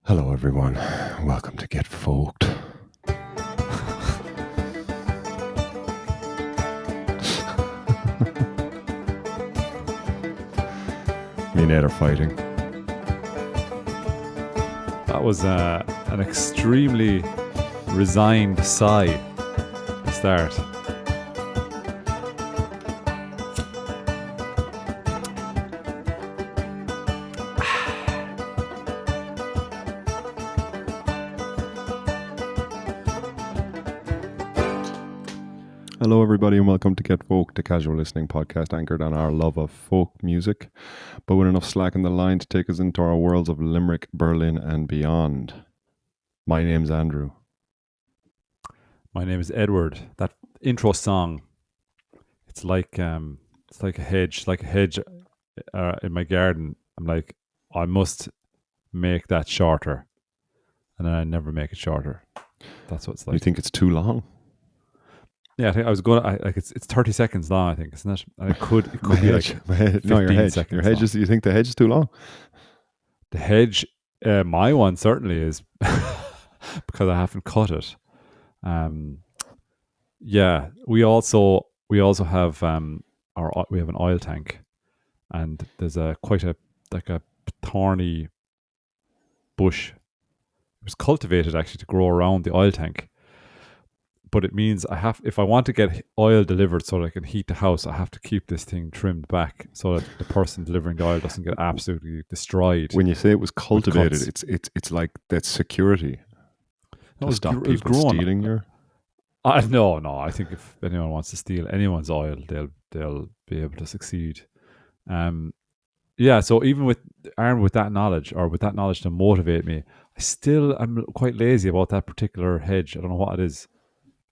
Hello, everyone. Welcome to Get Folked. Me and Ed are fighting. That was an extremely resigned sigh to start. Hello, everybody, and welcome to Get Folked, the casual listening podcast anchored on our love of folk music, but with enough slack in the line to take us into our worlds of Limerick, Berlin, and beyond. My name's Andrew. My name is Edward. That intro song, it's like a hedge, in my garden. I'm like, I must make that shorter, and then I never make it shorter. That's what it's like. You think it's too long? Yeah, I think I was going. It's 30 seconds long. I think, isn't it? And it could be like 15 no, your hedge. seconds Your hedge long. is. You think the hedge is too long? The hedge, my one certainly is because I haven't cut it. Yeah, we also have we have an oil tank, and there's quite a thorny bush. It was cultivated actually to grow around the oil tank, but it means if I want to get oil delivered so that I can heat the house, I have to keep this thing trimmed back so that the person delivering the oil doesn't get absolutely destroyed. When you say it was cultivated, it's like that's security. No, To stop it was people grown. stealing your. No. I think if anyone wants to steal anyone's oil, they'll be able to succeed. Yeah. So even armed with that knowledge, to motivate me, I'm quite lazy about that particular hedge. I don't know what it is,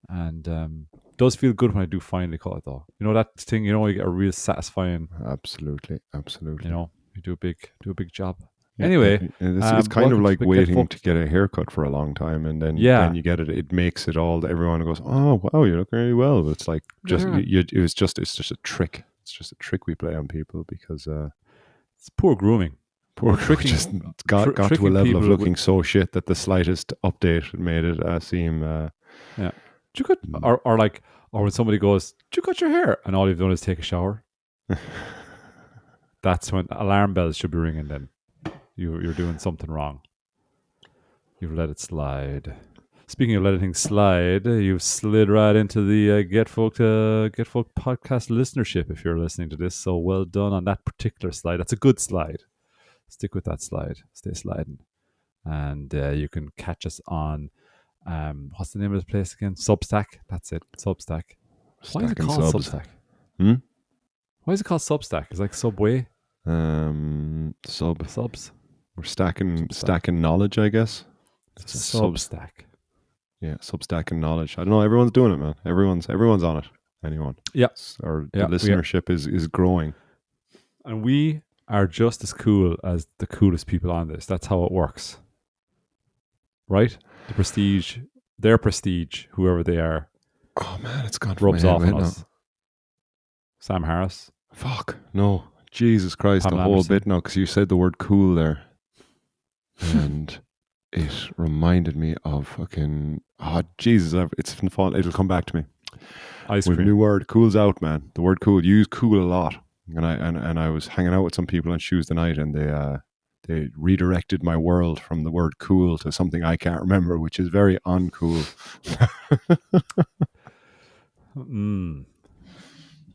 and it does feel good when I do finally cut it, though. You know that thing. You get a real satisfying. Absolutely. You do a big job. Yeah, Anyway, it's kind of welcome like to the Get waiting Fucked. to get a haircut for a long time, and then Yeah. you get it. It makes it all. Everyone goes, "Oh wow, you look really well." But it's like just Yeah. it's just a trick. It's just a trick we play on people because It's poor grooming. poor tricking- just got to a tricking level of people looking so shit that the slightest update made it seem. Did you cut, or when somebody goes, "Did you cut your hair?" and all you've done is take a shower. That's when alarm bells should be ringing. Then you're doing something wrong. You've let it slide. Speaking of letting things slide, you've slid right into the Get Folked podcast listenership. If you're listening to this, so well done on that particular slide. That's a good slide. Stick with that slide. Stay sliding, and you can catch us on. What's the name of the place again? Substack. That's it. Substack. Why is it Stacking called subs. Substack? Why is it called Substack? It's like Subway. Subs. We're stacking knowledge, I guess. It's a Substack. Yeah, Substack and knowledge. I don't know. Everyone's doing it, man. Everyone's on it. Anyone? Yeah. Or Yeah, the listenership is growing. And we are just as cool as the coolest people on this. That's how it works. Right? Their prestige, whoever they are, Oh man, it's gone from rubs my head off on right us. now. Sam Harris. Fuck no, Jesus Christ, Pamela the whole Anderson. bit now because you said the word cool there, and it reminded me of fucking Jesus. It's been fun. It'll come back to me. Ice With a cream. new word, cool's out, man. The word cool. You use cool a lot, and I was hanging out with some people on Tuesday night, and they redirected my world from the word cool to something I can't remember, which is very uncool.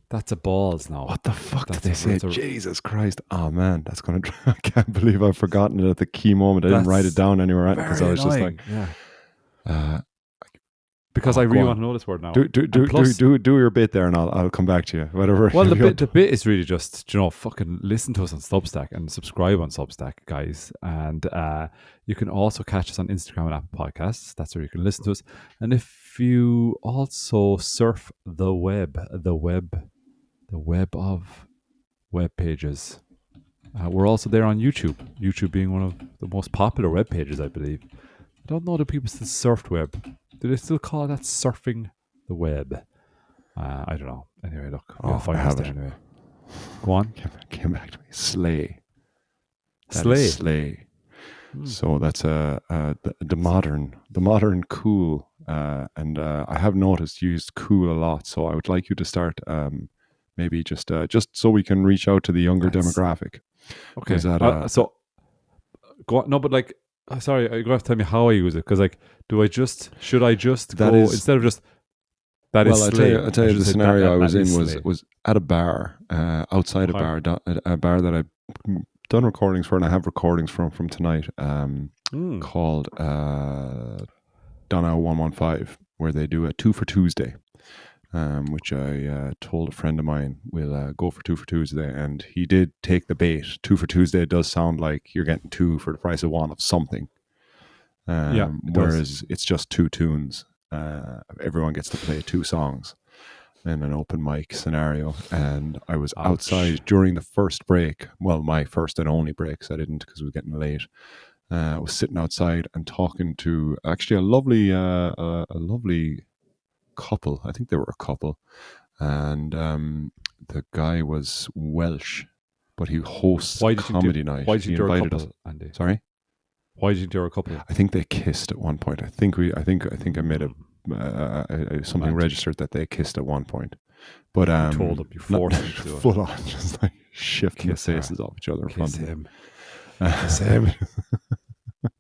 That's a balls now. What the fuck did That's they a- say? that's a- Jesus Christ. Oh man, that's going to... I can't believe I've forgotten it at the key moment. I didn't write it That's down anywhere because I Very was just like... annoying. Yeah. Because oh, I go really on. want to know this word now. Do And plus- your bit there and I'll come back to you. Whatever. Well, the bit is really just, fucking listen to us on Substack and subscribe on Substack, guys. And you can also catch us on Instagram and Apple Podcasts. That's where you can listen to us. And if you also surf the web of web pages, we're also there on YouTube. YouTube being one of the most popular web pages, I believe. I don't know, do people still surf the web? Do they still call that surfing the web? I don't know. Anyway, look, you'll find us there anyway. Go on. Came back to me. Slay. That Slay. is slay. So that's the modern cool, and I have noticed you used cool a lot. So I would like you to start, maybe just so we can reach out to the younger That's demographic. Was okay. that So go on, no, but like, sorry, you're gonna have to tell me how I use it because, like, should I just that go is instead of just that is well, slay? I tell I you, should the say scenario I that was is in slay. was at a bar, outside Okay. a bar that I've done recordings for, and I have recordings from tonight, Mm. called Donna 115, where they do a two for Tuesday, which I told a friend of mine will go for two for Tuesday, and he did take the bait. Two for Tuesday does sound like you're getting two for the price of one of something, Yeah, it does. whereas it's just two tunes. Everyone gets to play two songs in an open mic scenario. And I was Ouch. outside during the first break. Well, my first and only break, 'cause I didn't because it was getting late. I was sitting outside and talking to actually a lovely couple. I think they were a couple, and the guy was Welsh, but he hosts a Why do you think comedy night. Why do you He think they're a invited us. couple, Andy? Sorry, Why do you think they're a couple? I think they kissed at one point. I think I made Mm, something romantic. registered that they kissed at one point. But You told them. You not forced them to do it. full on, just like shifting the Kiss her. faces off each other in Kiss front of him. me. Kiss him.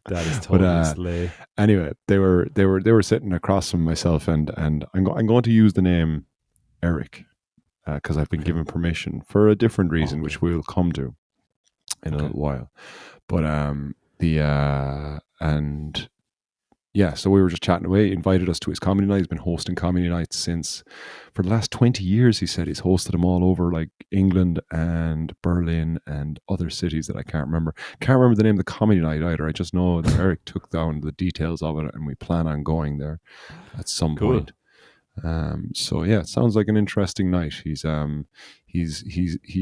That is But totally slay. anyway, they were sitting across from myself, and I'm going to use the name Eric, because I've been Okay. given permission for a different Oh, reason, okay. which we'll come to in a Okay. little while. But the and yeah, so we were just chatting away. He invited us to his comedy night. He's been hosting comedy nights since for the last 20 years. He said he's hosted them all over like England and Berlin and other cities that I can't remember. Can't remember the name of the comedy night either. I just know that Eric took down the details of it, and we plan on going there at some Cool. point. So yeah, it sounds like an interesting night. He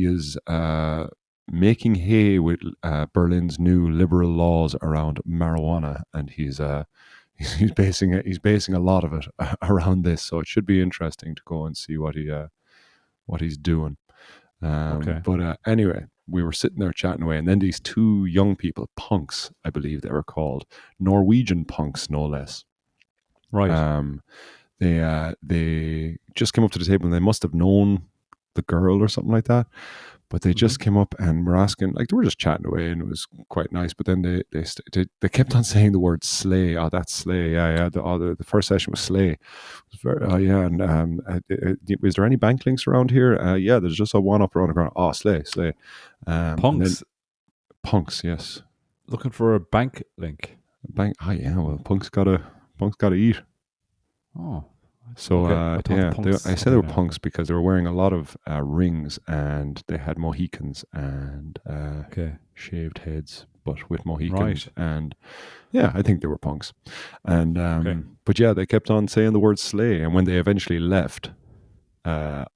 is making hay with Berlin's new liberal laws around marijuana, and he's basing a lot of it around this. So it should be interesting to go and see what he's doing. Okay. But anyway, we were sitting there chatting away, and then these two young people, punks, I believe they were called, Norwegian punks, no less. Right. Um, they just came up to the table, and they must have known the girl or something like that. But they Mm-hmm. just came up and were asking, like, they were just chatting away, and it was quite nice. But then they kept on saying the word slay. Oh, that's slay. Yeah, yeah. The first session was slay. It was very, oh yeah. And is there any bank links around here? Yeah, there's just a one up around the corner. Oh, slay, slay. And then Punks punks, yes, looking for a bank link. bank. Oh yeah, well, punks gotta eat. Oh, So okay. I thought the yeah, punks. I said they Okay, were now. punks because they were wearing a lot of rings, and they had Mohicans and Okay. shaved heads, but with Mohicans. Right. And yeah, I think they were punks. And Okay. but yeah, they kept on saying the word slay, and when they eventually left, uh,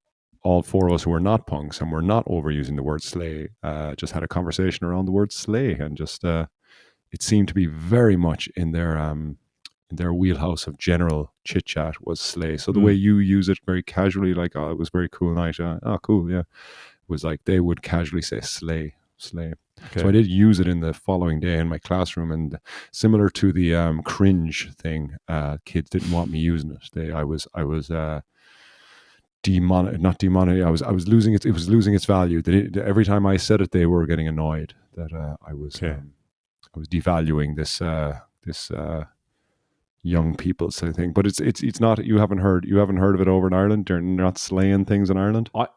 all four of us who were not punks and were not overusing the word slay, just had a conversation around the word slay, and just it seemed to be very much in their wheelhouse of general chit chat was slay. So the way Mm. you use it very casually, like, oh, it was very cool night. Oh, cool, yeah, was like they would casually say slay, slay. So I Okay. did use it in the following day in my classroom, and similar to the cringe thing, kids didn't want me using it. I was not demon. I was losing it. It was losing its value. Every time I said it, they were getting annoyed that Okay. I was devaluing this young people sort of thing. But it's not. You haven't heard of it over in Ireland. They're not slaying things in Ireland. I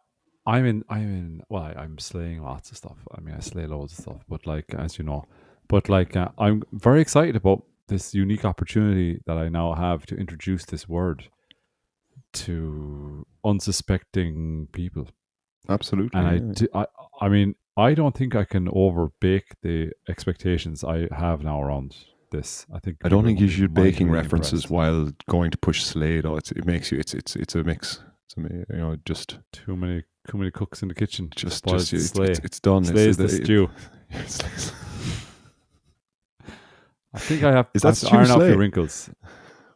I'm in well, I'm slaying lots of stuff. I mean, I slay loads of stuff, but like, as you know, but like, I'm very excited about this unique opportunity that I now have to introduce this word to unsuspecting people. And Absolutely. Yeah. I mean, I don't think I can overbake the expectations I have now around this. I think I don't people are think going you to be should baking mightily references impressed. while going to push slay. Though it makes you it's a mix. Just Too many cooks in the kitchen spoils just the slay. it's done. Slays the stew. It's- is I that have to stew iron off your slay? wrinkles.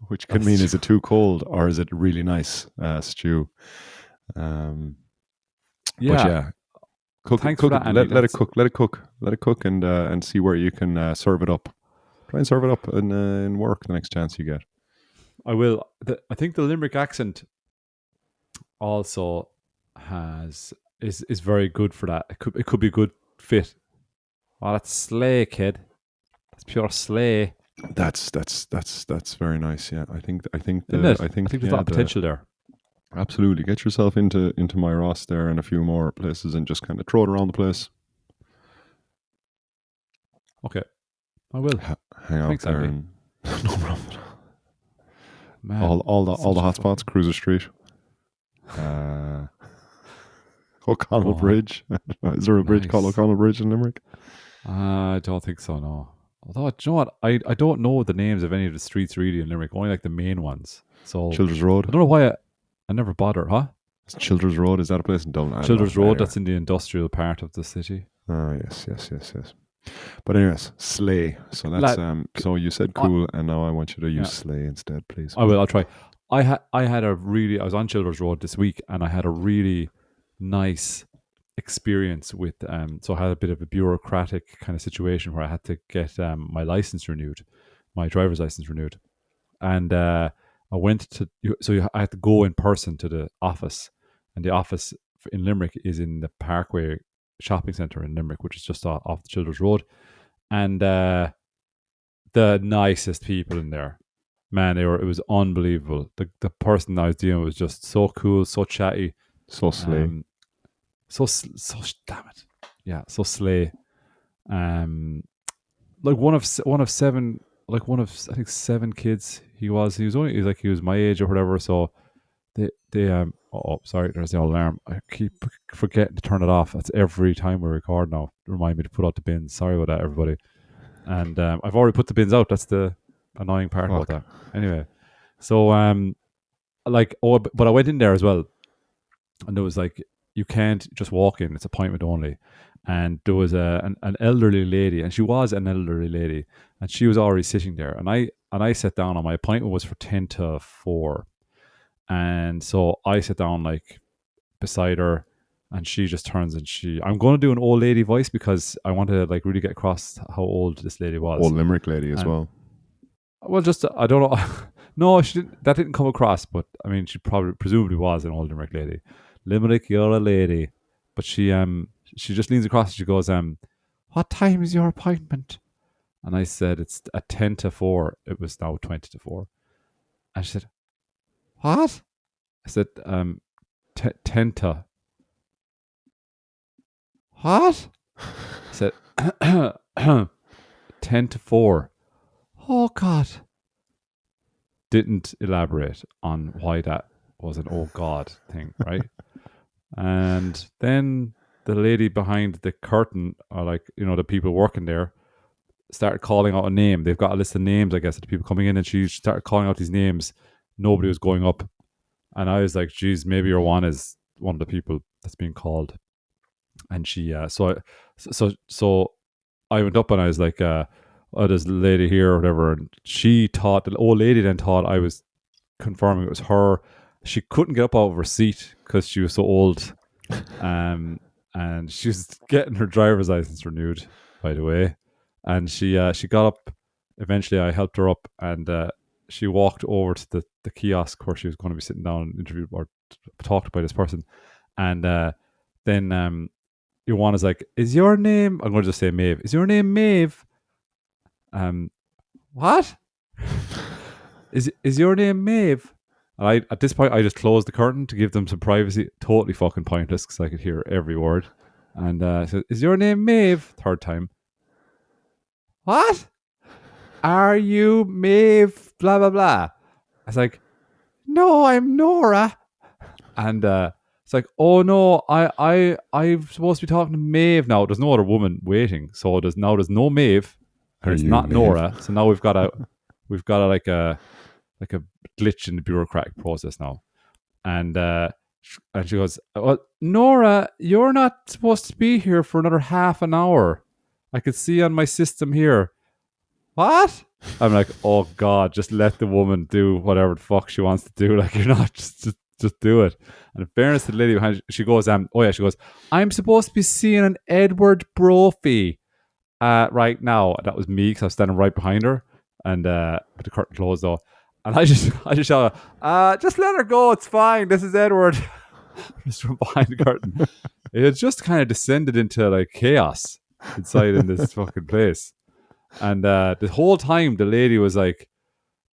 Which could That's mean stew. is it too cold or is it really nice stew? Um, but Yeah. yeah, Thanks for cook that, it. Andy. Let it Let's cook. Let it cook. Let it cook, and see where you can serve it up. Try and serve it up in work the next chance you get. I will. I think the Limerick accent also is very good for that. It could be a good fit. Oh, that's slay, kid. That's pure slay, That's very nice. Yeah, isn't it? I I think think there's a lot yeah of the potential there. absolutely get yourself into my Ross there and a few more places and just kind of throw it around the place. Okay, I will. Hang out Thanks, there Andy. and no problem. Man, All the such a hot spots, fucking Cruiser Street, uh, O'Connell go Bridge. Is there a bridge called nice. O'Connell Bridge in Limerick? I don't think so. No. Although, do you know what? I don't know the names of any of the streets really in Limerick. Only like the main ones. So Childers I Road. don't know why I never bother, huh? Childers Road, is that a place in Dublin? I don't Childers know. Road. Anyway. That's in the industrial part of the city. Ah, yes. But anyways, Slay. So that's Lad, so you said I, cool, and now I want you to use yeah, Slay instead, please. I will. I'll try. I was on Childers Road this week, and I had a really nice experience with. So I had a bit of a bureaucratic kind of situation where I had to get my license renewed, my driver's license renewed, and I went to. I had to go in person to the office, and the office in Limerick is in the Parkway shopping centre in Limerick, which is just off the Childers Road, and the nicest people in there. Man, it was unbelievable. The person I was dealing with was just so cool, so chatty, So Slay. um, so damn it, yeah, so slay. Um, like one of seven, like one of I think seven kids. He was my age or whatever. So they oh sorry, there's the alarm. I keep forgetting to turn it off. That's every time we record now. Remind me to put out the bins. Sorry about that, everybody. And I've already put the bins out. That's the annoying part about Fuck. that. Anyway, so but I went in there as well, and there was like you can't just walk in; it's appointment only. And there was an elderly lady, and she was an elderly lady, and she was already sitting there. And I sat down. And my appointment was for 10 to 4, and so I sat down like beside her, and she just turns and I'm going to do an old lady voice because I want to like really get across how old this lady Old was. Limerick lady as And well. well, just I don't know. No, she didn't. That didn't come across. But I mean, she probably presumably was an old Limerick lady. Limerick, you're a lady. But she just leans across and she goes, what time is your appointment? And I said it's at 10 to 4. It was now 20 to 4. And she said, what? I said 10 to what? I said 10 to 4. Oh God. Didn't elaborate on why that was an oh God thing, right? And then the lady behind the curtain, or like, the people working there, started calling out a name. They've got a list of names, I guess, of the people coming in, and she started calling out these names. Nobody was going up. And I was like, geez, maybe your one is one of the people that's being called. And she, so I went up and I was like, oh, there's a lady here or whatever. And the old lady then thought I was confirming it was her. She couldn't get up out of her seat because she was so old. And she was getting her driver's license renewed, by the way. And she got up. Eventually, I helped her up, and she walked over to the kiosk where she was going to be sitting down and interviewed or talked by this person. And then Ioana's like, "Is your name?" I'm going to just say Maeve. Is your name Maeve? What? Is your name Maeve? And at this point, I just closed the curtain to give them some privacy. Totally fucking pointless because I could hear every word. And I said, "Is your name Maeve?" Third time. What? Are you Maeve? Blah blah blah. I was like, "No, I'm Nora." And it's like, "Oh no, I'm supposed to be talking to Maeve now. There's no other woman waiting, so there's no Maeve, and Are it's you not Maeve? Nora. So now we've got like a glitch in the bureaucratic process now." And she goes, "Well, Nora, you're not supposed to be here for another half an hour. I could see on my system here." What? I'm like, oh God, just let the woman do whatever the fuck she wants to do. Like, you're not just do it. And in fairness to the lady behind, she goes, oh yeah, she goes, "I'm supposed to be seeing an Edward Brophy." right now. That was me because I was standing right behind her, and with the curtain closed though. And I just shouted, just let her go. It's fine. This is Edward. Just from behind the curtain. It had just kind of descended into like chaos inside in this fucking place. And the whole time, the lady was like,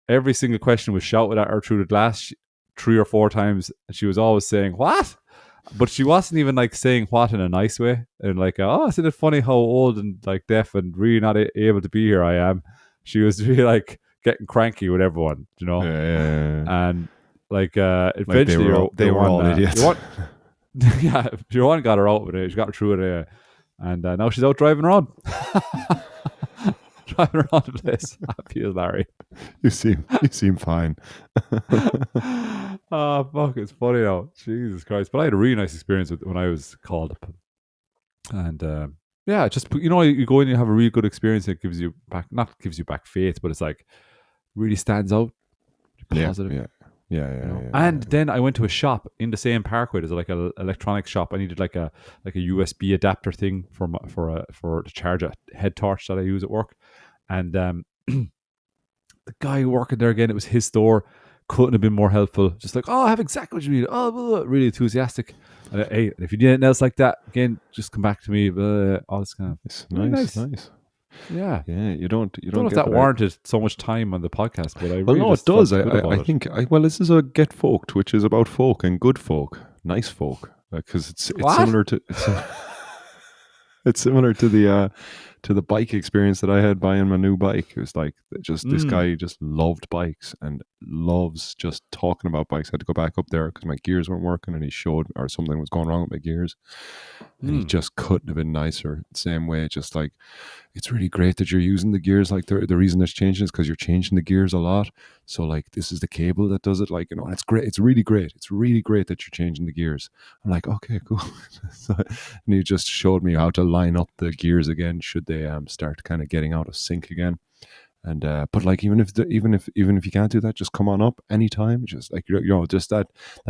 every single question was shouted at her through the glass 3 or 4 times, and she was always saying "what," but she wasn't even like saying "what" in a nice way. And like, oh, isn't it funny how old and like deaf and really not able to be here I am? She was really like getting cranky with everyone, you know. Yeah. And like, Like eventually, they were all idiots. yeah, your one got her out with it. She got her through it, and now she's out driving around. Driving around the place, happy as Larry. You seem fine. Oh fuck, it's funny now. Jesus Christ! But I had a really nice experience with when I was called up, and yeah, just you go in, you have a really good experience. It gives you back, not gives you back faith, but it's like really stands out, positive. Yeah. And then I went to a shop in the same parkway. There's like a electronics shop. I needed like a USB adapter thing for to charge a head torch that I use at work. And the guy working there again, it was his store. Couldn't have been more helpful. Just like, oh, I have exactly what you need. Oh, blah, blah, really enthusiastic. And hey, if you need anything else like that, again, just come back to me. All this kind of It's nice. Yeah. You don't Know if get that warranted so much time on the podcast, but I Well, really no, it just felt does. good about I it. think. Well, this is a Get Folked, which is about folk and good folk, nice folk, because it's What? similar to it's similar to the bike experience that I had buying my new bike. It was like just this guy just loved bikes and loves just talking about bikes. I had to go back up there because my gears weren't working, and he showed or something was going wrong with my gears, and he just couldn't have been nicer. Same way, just like, it's really great that you're using the gears. Like the reason it's changing is because you're changing the gears a lot. So like this is the cable that does it. Like, and it's great. It's really great. It's really great that you're changing the gears. I'm like, okay, cool. And he just showed me how to line up the gears again should they start kind of getting out of sync again. And but like even if you can't do that, just come on up anytime. Just like just that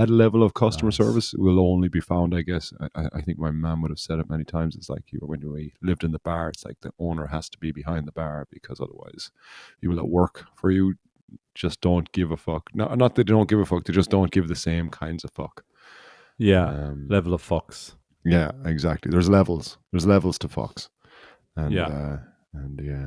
level of customer service will only be found, I guess. I think my mom would have said it many times. It's like when we lived in the bar, it's like the owner has to be behind the bar because otherwise, people that work for you just don't give a fuck. Not that they don't give a fuck. They just don't give the same kinds of fuck. Yeah, level of fucks. Yeah, exactly. There's levels. There's levels to fucks. And Yeah. and yeah.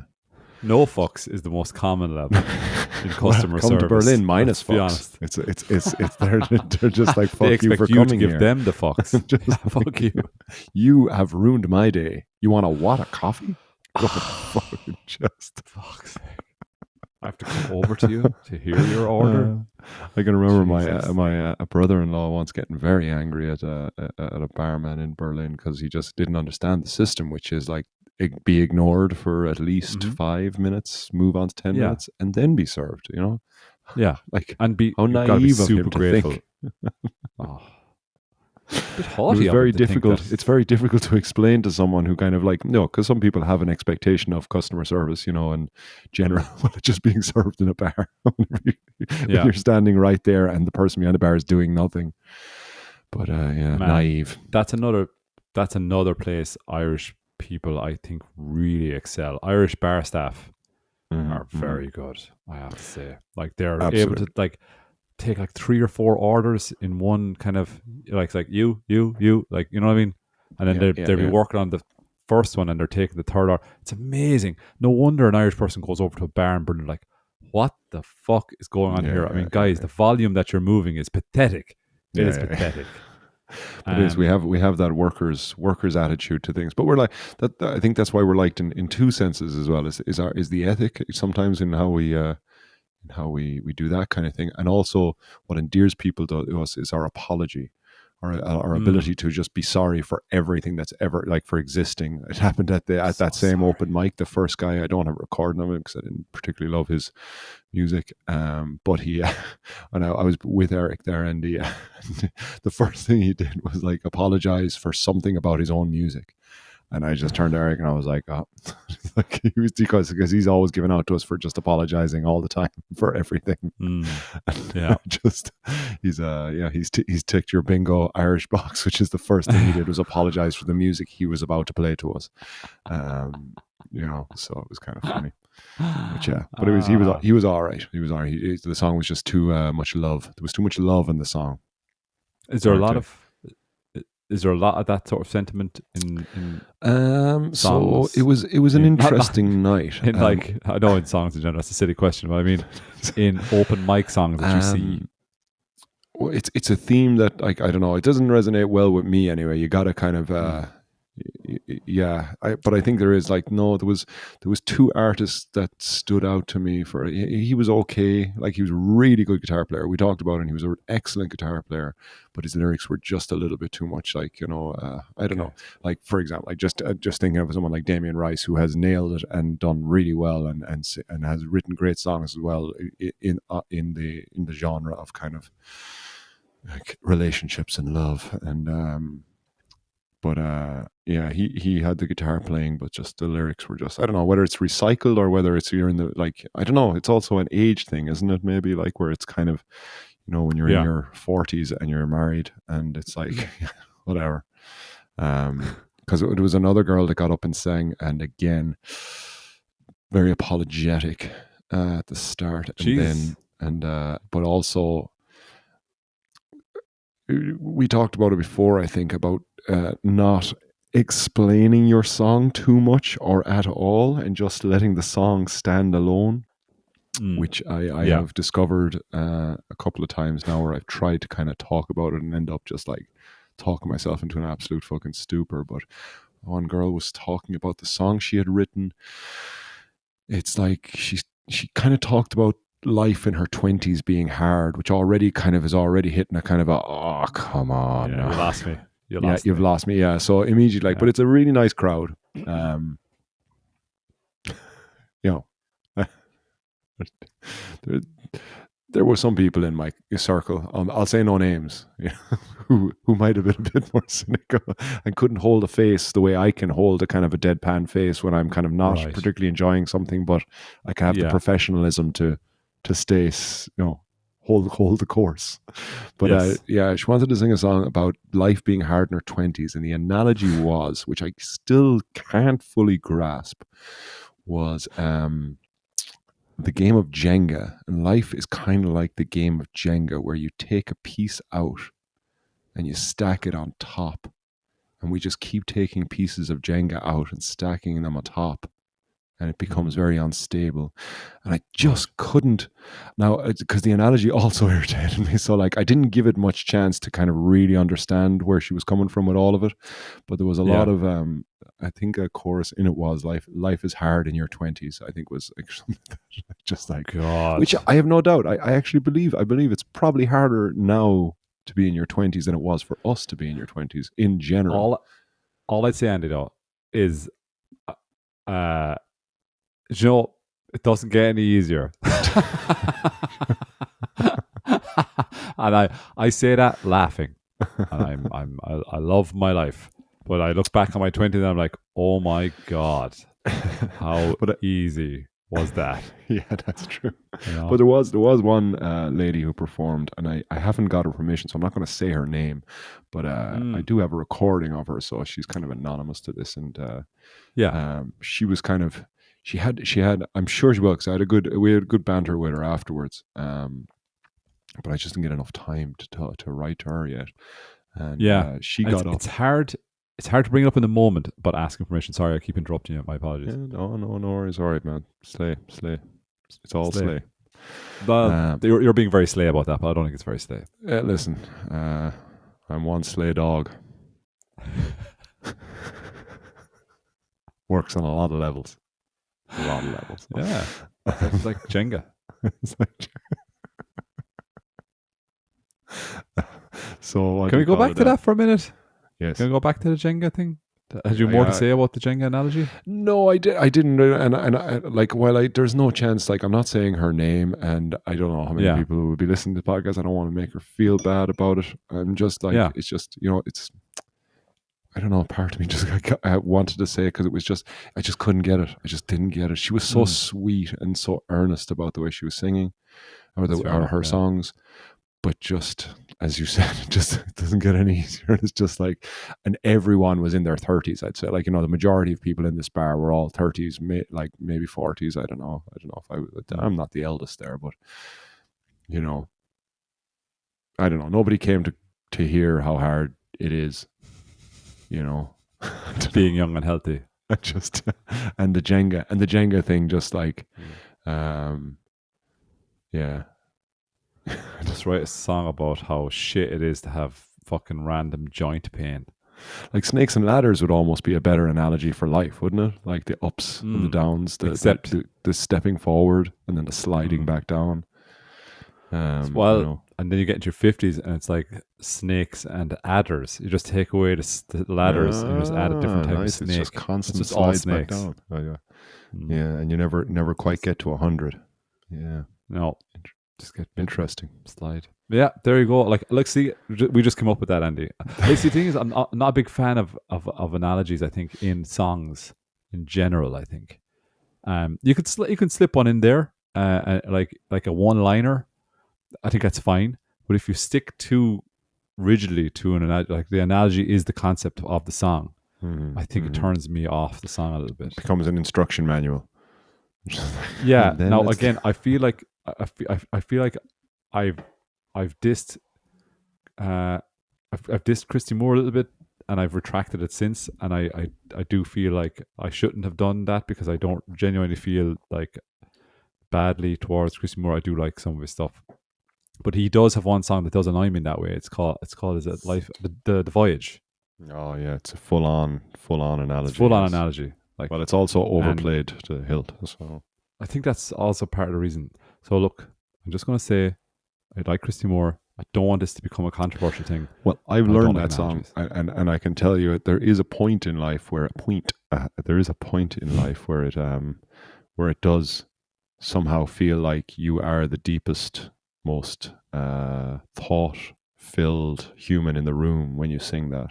No fucks is the most common level in customer Come service. to Berlin minus Let's be fucks. honest. It's they're just like, They fuck you expect for you coming to give here. them the fucks. Yeah, fuck you. You have ruined my day. You want a coffee? Fucking just Fuck's sake. I have to come over to you to hear your order. I can remember Jesus. my brother-in-law once getting very angry at a barman in Berlin because he just didn't understand the system, which is like be ignored for at least 5 minutes, move on to 10 Yeah. minutes, and then be served. You know, Yeah. like And how you've got to be naive of him super to grateful. think. Oh. A bit It haughty was of very him to think difficult. that- It's very difficult to explain to someone who kind of like, no, because some people have an expectation of customer service, and general, just being served in a bar when you're standing right there and the person behind the bar is doing nothing. But Man, naive. That's another place Irish people, I think, really excel. Irish bar staff are very good, I have to say. Like they're able to like take like 3 or 4 orders in one kind of like you, like, you know what I mean? And then they'll be working on the first one and they're taking the third order. It's amazing. No wonder an Irish person goes over to a bar and they're like, what the fuck is going on here? I mean, guys, the volume that you're moving is pathetic. It is pathetic. But it is, we have that workers attitude to things, but we're like that. I think that's why we're liked in two senses as well. Is the ethic sometimes in how we do that kind of thing, and also what endears people to us is our apology, our ability to just be sorry for everything that's ever, like, for existing. It happened at that same open mic. The first guy, I don't have a recording of him because I didn't particularly love his music, but he and I was with Eric there, and the first thing he did was like apologize for something about his own music. And I just turned to Eric and I was like, oh, like he was because he's always given out to us for just apologizing all the time for everything. And Yeah. just he's ticked your bingo Irish box, which is the first thing he did was apologize for the music he was about to play to us. So it was kind of funny. But yeah, but he was all right. He was all right. The song was just too much love. There was too much love in the song. Is there a lot Apparently. of is there a lot of that sort of sentiment in So songs? it was an Not interesting night. in like I know in songs in general. That's a silly question, but I mean in open mic songs that you see. Well, it's a theme that like I don't know. It doesn't resonate well with me anyway. You got to kind of but I think there is like no. There was two artists that stood out to me for. He was okay. Like he was a really good guitar player. We talked about it. And he was an excellent guitar player, but his lyrics were just a little bit too much. Like I don't know. Like for example, like just thinking of someone like Damien Rice who has nailed it and done really well and has written great songs as well in the genre of kind of like relationships and love and but yeah, he had the guitar playing, but just the lyrics were just I don't know whether it's recycled or whether it's you're in the like I don't know. It's also an age thing, isn't it? Maybe like where it's kind of when you're in Yeah. your 40s and you're married and it's like whatever. Because it was another girl that got up and sang, and again, very apologetic at the start, and Jeez. then but also we talked about it before. I think about not explaining your song too much or at all, and just letting the song stand alone. Which I Yeah. have discovered a couple of times now, where I've tried to kind of talk about it and end up just like talking myself into an absolute fucking stupor. But one girl was talking about the song she had written. It's like she kind of talked about life in her 20s being hard, which already kind of is already hitting a kind of a oh come on, Yeah, you lost me. You yeah, lost you've me. lost me. Yeah, so immediately like, Yeah. but it's a really nice crowd. You know, there, there were some people in my circle. I'll say no names, who might have been a bit more cynical and couldn't hold a face the way I can hold a kind of a deadpan face when I'm kind of not Right. particularly enjoying something, but I can have the Yeah. professionalism to stay, hold the course. But Yes. yeah, she wanted to sing a song about life being hard in her 20s, and the analogy was, which I still can't fully grasp, was the game of Jenga. And life is kind of like the game of Jenga, where you take a piece out and you stack it on top. And we just keep taking pieces of Jenga out and stacking them on top. And it becomes very unstable. And I just couldn't. Now, because the analogy also irritated me. So, like, I didn't give it much chance to kind of really understand where she was coming from with all of it. But there was a lot of, I think a chorus in it was life is hard in your 20s, I think was like, just like, God. which I have no doubt. I actually believe it's probably harder now to be in your 20s than it was for us to be in your 20s in general. All I'd say, Andy, though, is you know, it doesn't get any easier. And I say that laughing. And I love my life. But I look back on my 20s and I'm like, oh my God, how easy was that? Yeah, that's true. You know? But there was one lady who performed, and I haven't got her permission, so I'm not going to say her name. But I do have a recording of her, so she's kind of anonymous to this. And she was kind of she had I'm sure she will, because we had good banter with her afterwards. But I just didn't get enough time to write to her yet. And she got up. It's hard. It's hard to bring it up in the moment, but asking permission. Sorry, I keep interrupting you. My apologies. Yeah, no worries. All right, man. Slay. It's all slay. But you're being very slay about that, but I don't think it's very slay. Listen, I'm one slay dog. Works on a lot of levels. Yeah, it's like Jenga. It's like so can we go back to that for a minute? Yes. Can we go back to the Jenga thing? Had you more to say about the Jenga analogy? No, I didn't. And I, like, while there's no chance, like, I'm not saying her name, and I don't know how many people who would be listening to the podcast. I don't want to make her feel bad about it. I'm just like, it's just, I don't know. Part of me just I wanted to say it because it was just I just couldn't get it. I just didn't get it. She was so sweet and so earnest about the way she was singing, That's fair or enough. her Yeah. songs. But just as you said, it doesn't get any easier. It's just like, and everyone was in their 30s. I'd say, like, the majority of people in this bar were all 30s, like maybe 40s. I don't know. I don't know if Mm. I'm not the eldest there, but you know, I don't know. Nobody came to hear how hard it is. I don't Being know. young and healthy. I just and the Jenga thing, just like, Mm. um, yeah. Just write a song about how shit it is to have fucking random joint pain. Like snakes and ladders would almost be a better analogy for life, wouldn't it? Like the ups and the Mm. downs, Except, the stepping forward and then the sliding mm, back down. You well, know, and then you get into your 50s and it's like snakes and adders. You just take away the ladders and you just add a different type of nice. It's just snake. It's constant just all slides back snakes. down. Oh yeah, Mm. yeah, and you never quite get to 100. Yeah, No, just get bitten. interesting. Slide. Yeah, there you go. Like, see, we just came up with that, Andy. Like, see, the thing is, I'm not a big fan of analogies. I think in songs in general, I think you could you can slip one in there, like a one liner. I think that's fine. But if you stick too rigidly to an analogy, like the analogy is the concept of the song, Mm-hmm. I think it Mm-hmm. turns me off the song a little bit. Becomes an instruction manual. Yeah. And then Now it's again, I feel like I feel like I've I've dissed uh, I've dissed Christy Moore a little bit, and I've retracted it since. And I do feel like I shouldn't have done that because I don't genuinely feel like badly towards Christy Moore. I do like some of his stuff, but he does have one song that does annoy me in that way. It's called is it Life the Voyage. oh yeah, it's a full on It's analogy. full on Yes, analogy, like, but it's also and overplayed to the hilt. So I think that's also part of the reason. So look, I'm just gonna say I like Christy Moore. I don't want this to become a controversial thing. well, I've I don't learned like that song, analogies. and I can tell you there is a point in life where there is a point in life where it does somehow feel like you are the deepest, most thought filled human in the room when you sing that.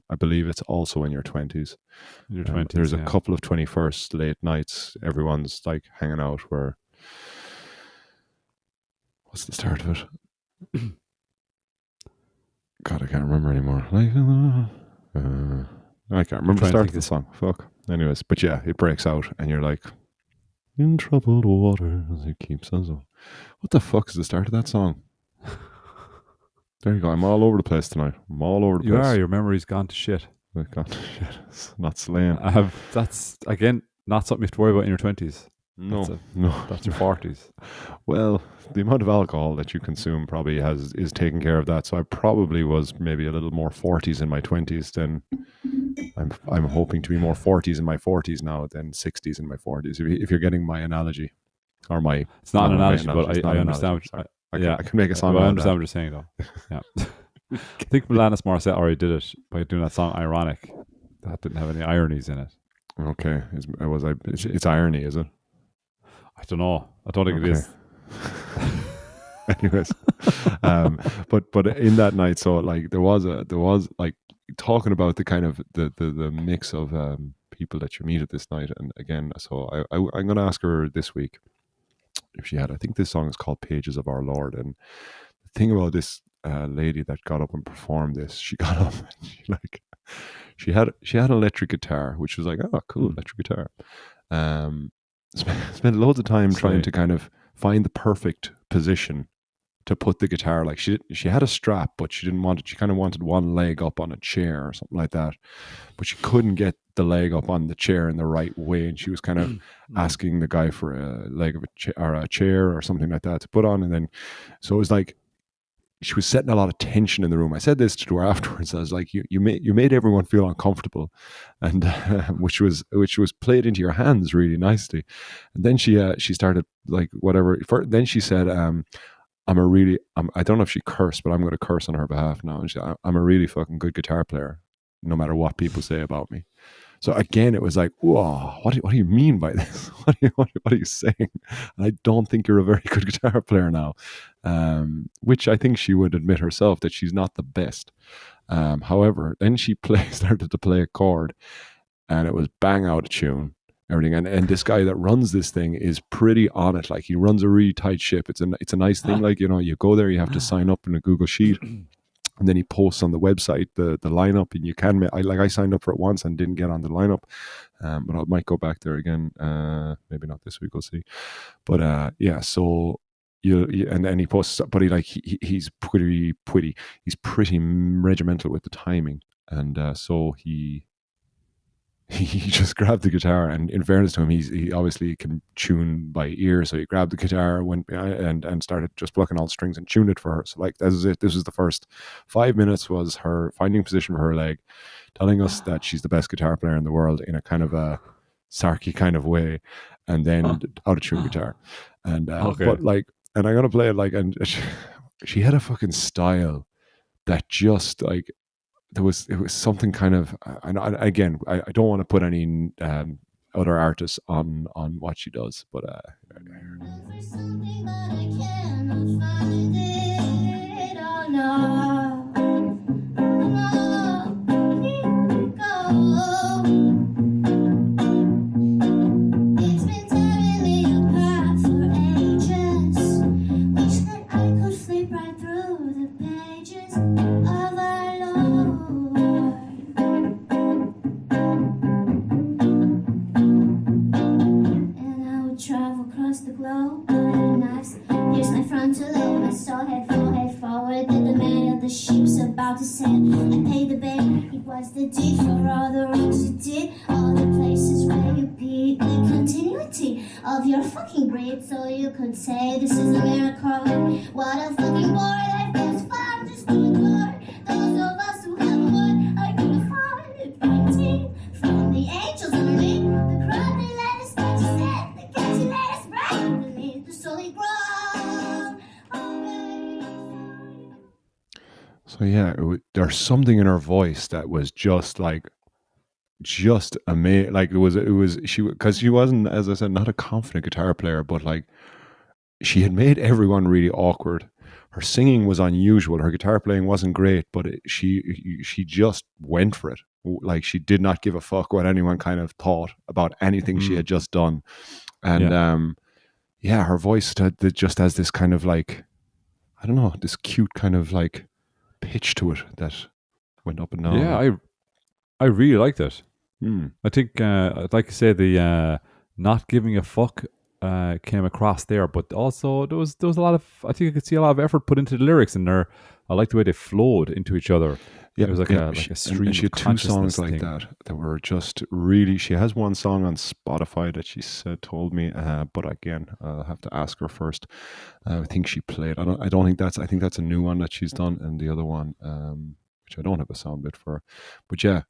I believe it's also in your 20s. In your 20s, There's a yeah. couple of 21st late nights. Everyone's like hanging out. Where what's the start of it? God, I can't remember anymore. I can't I'm remember the trying to start think of the this. song. Fuck. Anyways, but yeah, it breaks out, and you're like, in troubled water as it keeps us on. What the fuck is the start of that song? There you go. I'm all over the place tonight. I'm all over the You are. place. Your memory's gone to shit. Oh, God, shit. It's not slaying. I have. That's again not something you have to worry about in your 20s. No, That's no. that's your 40s. Well, the amount of alcohol that you consume probably is taking care of that. So I probably was maybe a little more 40s in my 20s than I'm hoping to be more 40s in my 40s now than 60s in my 40s. If you're getting my analogy, or my It's not an no, my analogy, but analogy, it's not I an analogy. understand. Sorry, Yeah, I can make a song well, I about understand that. what you're saying though. Yeah, I think Alanis Morissette already did it by doing that song "Ironic." That didn't have any ironies in it. Okay, it's irony, is it? I don't know. I don't think it Okay. is. Anyways, but in that night, so like there was like talking about the kind of the mix of people that you meet at this night, and again, so I'm going to ask her this week if she had. I think this song is called "Pages of Our Lord," and the thing about this lady that got up and performed this, she got up and she had an electric guitar, which was like, oh, cool, Mm. electric guitar. Um, spent loads of time trying Slay. to kind of find the perfect position to put the guitar. Like she had a strap, but she didn't want it. She kind of wanted one leg up on a chair or something like that, but she couldn't get the leg up on the chair in the right way. And she was kind of Mm. asking the guy for a leg of a chair or something like that to put on. And then, so it was like she was setting a lot of tension in the room. I said this to her afterwards. I was like, you made everyone feel uncomfortable, and which was played into your hands really nicely. And then she started like whatever. Then she said, I don't know if she cursed, but I'm going to curse on her behalf now. And I'm a really fucking good guitar player, no matter what people say about me. So again, it was like, whoa, what do you mean by this? What are you saying? And I don't think you're a very good guitar player now, which I think she would admit herself that she's not the best. However, then she started to play a chord, and it was bang out of tune. Everything, and this guy that runs this thing is pretty on it. Like, he runs a really tight ship. It's a nice thing. Like, you go there, you have to sign up in a Google Sheet, and then he posts on the website the lineup, and you can I signed up for it once and didn't get on the lineup, but I might go back there again. Maybe not this week, we'll see. But yeah, so and then he posts, but he's pretty regimental with the timing, and so he just grabbed the guitar, and in fairness to him, he obviously can tune by ear, so he grabbed the guitar, went and started just plucking all the strings and tuned it for her. So, like, this was the first 5 minutes, was her finding position for her leg, telling us that she's the best guitar player in the world in a kind of a sarky kind of way, and then out of tune guitar, and Okay. but like, and I'm gonna play it, like, and she had a fucking style that just, like, it was something kind of, and again, I don't want to put any other artists on what she does, but For something, but I cannot find it. Oh no, no, here we go. It's been tearing me apart for ages. Wish that I could flip right through the pages of our Lord. And I would travel across the globe, with knives, pierce my frontal lobe, my soul head forward. Did the man of the ship's about to sail? I paid the bail. It was the deed for all the wrongs you did, all the places where you beat the continuity of your fucking breed, so you could say this is a miracle. What a fucking bore, life goes far, just to ignore those of us who have a word. I can afford it, fighting from the angels underneath the crowd. They let us touch his head, the catch you let us break beneath the solid ground. so yeah, there's something in her voice that was just like, just amazing. Like, it was she, because she wasn't, as I said, not a confident guitar player, but like, she had made everyone really awkward. Her singing was unusual. Her guitar playing wasn't great, but she just went for it. Like, she did not give a fuck what anyone kind of thought about anything she Mm, had just done. And yeah. yeah, her voice just has this kind of, like, I don't know, this cute kind of, like, pitch to it that went up and down. Yeah, Like, I really liked it. hmm. I think, I'd like to say the not giving a fuck came across there, but also there was a lot of, I think I could see a lot of effort put into the lyrics, and there, I like the way they flowed into each other. Yeah, It was like yeah, a and stream she of had two songs consciousness like thing. that were just really. She has one song on Spotify that she said told me, but again, I'll have to ask her first. I think she played. I don't think that's. I think that's a new one that she's done, and the other one, which I don't have a sound bit for. But yeah,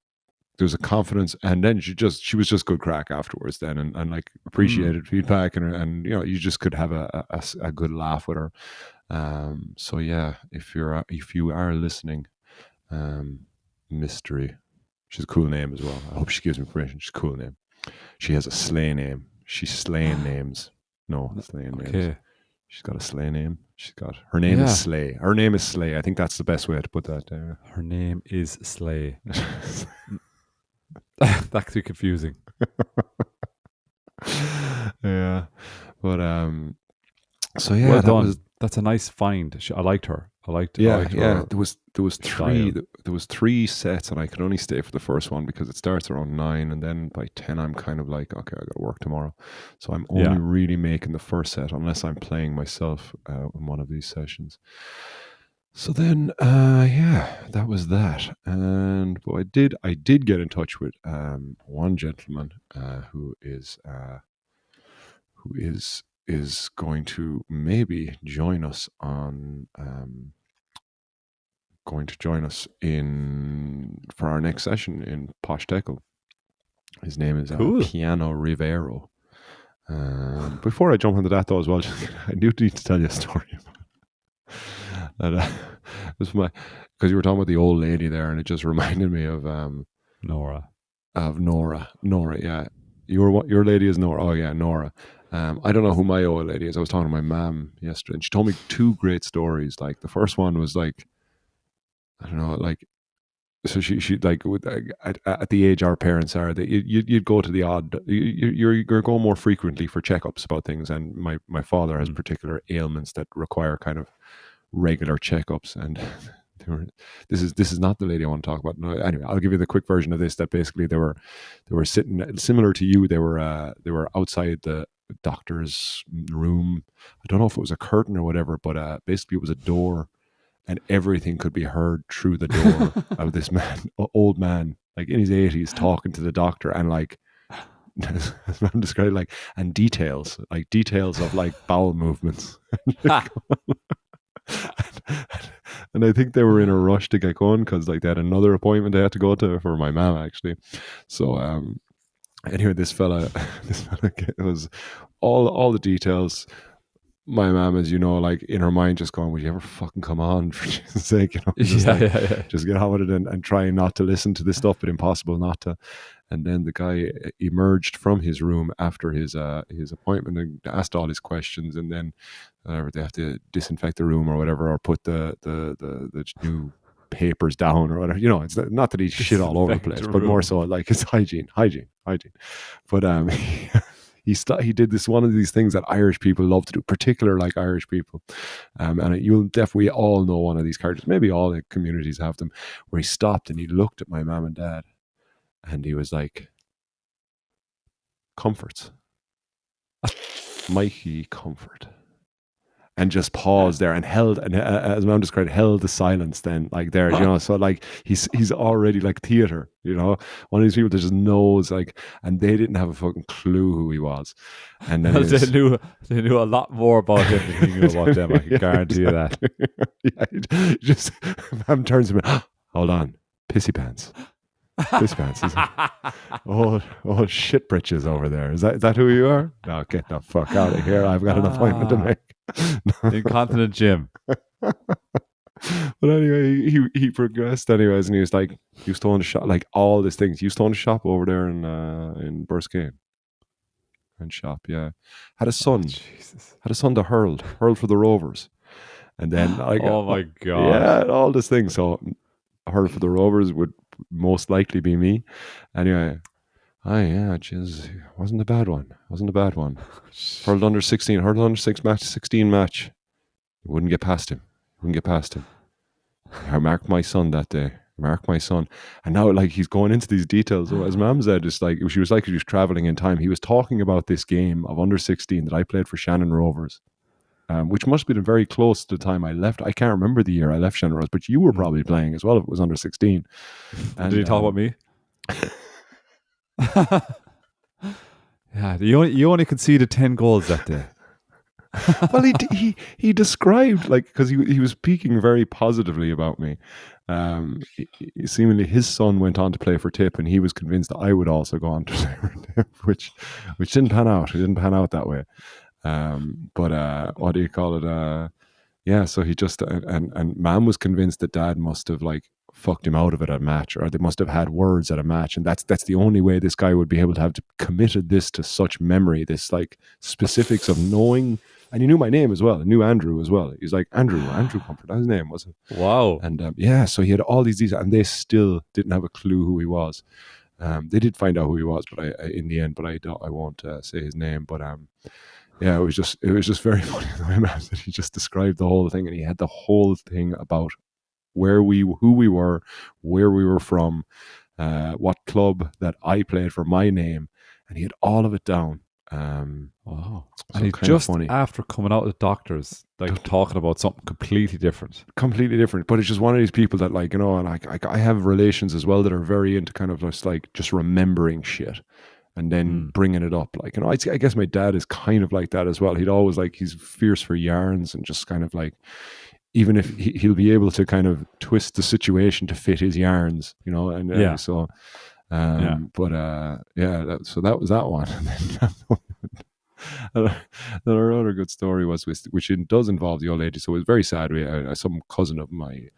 there was a confidence, and then she was just good crack afterwards. Then, and like, Mm. appreciated feedback, and you just could have a good laugh with her. So yeah, if you are listening, um, Mystery. She's a cool name as well. I hope she gives me permission. She's a cool name. She has a slay name. She's slaying names. No, slaying names. Okay. She's got a slay name. Her name is Yeah. Slay. Her name is Slay. I think that's the best way to put that there. Her name is Slay. That's too confusing. Yeah. But so yeah, Well that was, done. That's a nice find. I liked her. I yeah, liked yeah. her There was three style. there was three sets, and I could only stay for the first one because it starts around 9, and then by 10 I'm kind of like, okay, I got to work tomorrow, so I'm only Yeah. really making the first set unless I'm playing myself in one of these sessions. So then, yeah, that was that, and but I did get in touch with one gentleman who is going to maybe join us on going to join us in for our next session in Posh Tekel. His name is Cool. Piano Rivero. Before I jump into that, though, as well, I do need to tell you a story. That it was my, because you were talking about the old lady there, and it just reminded me Nora. of Nora. Nora, yeah, your lady is Nora. Oh yeah, Nora. I don't know who my old lady is. I was talking to my mom yesterday, and she told me two great stories. Like, the first one was like, I don't know, like, so she like at the age our parents are, that you'd go to the odd, you're going more frequently for checkups about things, and my father has Mm. particular ailments that require kind of regular checkups, and they were, this is not the lady I want to talk about. No, anyway, I'll give you the quick version of this. That basically they were sitting similar to you. They were outside the doctor's room. I don't know if it was a curtain or whatever, but basically it was a door, and everything could be heard through the door of this man, old man, like in his 80s, talking to the doctor, and like, as I'm describing, like, and details of like bowel movements. Ha! And I think they were in a rush to get going because like they had another appointment they had to go to for my mom actually. So anyway, this fella, it was all the details. My mom, as you know, like in her mind, just going, "Would you ever fucking come on for Jesus' sake?" Just Yeah, like, yeah. just get on with it, and trying not to listen to this stuff, but impossible not to. And then the guy emerged from his room after his appointment and asked all his questions, and then they have to disinfect the room or whatever, or put the new papers down or whatever. It's not that he shit all over the Disinfect place, the but more room. so like it's hygiene. But he did this one of these things that Irish people love to do, particular like Irish people, and you'll definitely all know one of these characters. Maybe all the communities have them, where he stopped and he looked at my mum and dad, and he was like, "Comforts, Mikey, comfort." And just paused there and held, and as mom described, held the silence. Then, like there, so like he's already like theater, one of these people that just knows, like, and they didn't have a fucking clue who he was. And then they knew a lot more about him than he knew about them. I can yeah, guarantee you that. exactly. Yeah, just mom turns to me, hold on, pissy pants. Pissy pants. Oh, shit britches over there. Is that who you are? No, get the fuck out of here. I've got an appointment to make. Incontinent Jim. But anyway, he progressed anyways, and he was like, he was throwing a shop, like all these things. He was throwing a shop over there in Burskane. And shop, yeah. Had a Oh, son. Jesus. Had a son that hurled for the Rovers. And then like Oh my God. yeah, all this thing. So hurl for the Rovers would most likely be me. Anyway, yeah, jeez, wasn't a bad one. Hurled under 16, hurled under 16 match. Wouldn't get past him. I marked my son that day. And now, like, he's going into these details. So, as Mom said, it's like she was traveling in time. He was talking about this game of under 16 that I played for Shannon Rovers, which must have been very close to the time I left. I can't remember the year I left Shannon Rovers, but you were probably playing as well if it was under 16. And, Did he talk about me? Yeah, you only conceded 10 goals that day. Well, he described, like, because he was speaking very positively about me. Seemingly his son went on to play for Tip, and he was convinced that I would also go on to play for Tip, which didn't pan out. It didn't pan out that way. But what do you call it? Yeah, so he just and Mam was convinced that Dad must have like fucked him out of it at a match, or they must have had words at a match, and that's the only way this guy would be able to have committed this to such memory, this like specifics of knowing. And he knew my name as well. He knew Andrew as well. He's like, Andrew Comfort. That's his name, was it? Wow. And yeah, so he had all these, and they still didn't have a clue who he was. They did find out who he was, but in the end, but I won't say his name. But yeah, it was just very funny the way that he just described the whole thing, and he had the whole thing about who we were, where we were from, what club that I played for, my name, and he had all of it down. Wow. So And he kind of just funny. after coming out of the doctors, like talking about something completely different. Completely different, but it's just one of these people that, like, and I have relations as well that are very into kind of just remembering shit and then bringing it up. Like, I guess my dad is kind of like that as well. He'd always he's fierce for yarns, and just kind of like, even if he'll be able to kind of twist the situation to fit his yarns, and Yeah. so Yeah. but yeah, so that was that one. And then our other good story was which does involve the old lady. So it was very sad. Some cousin of my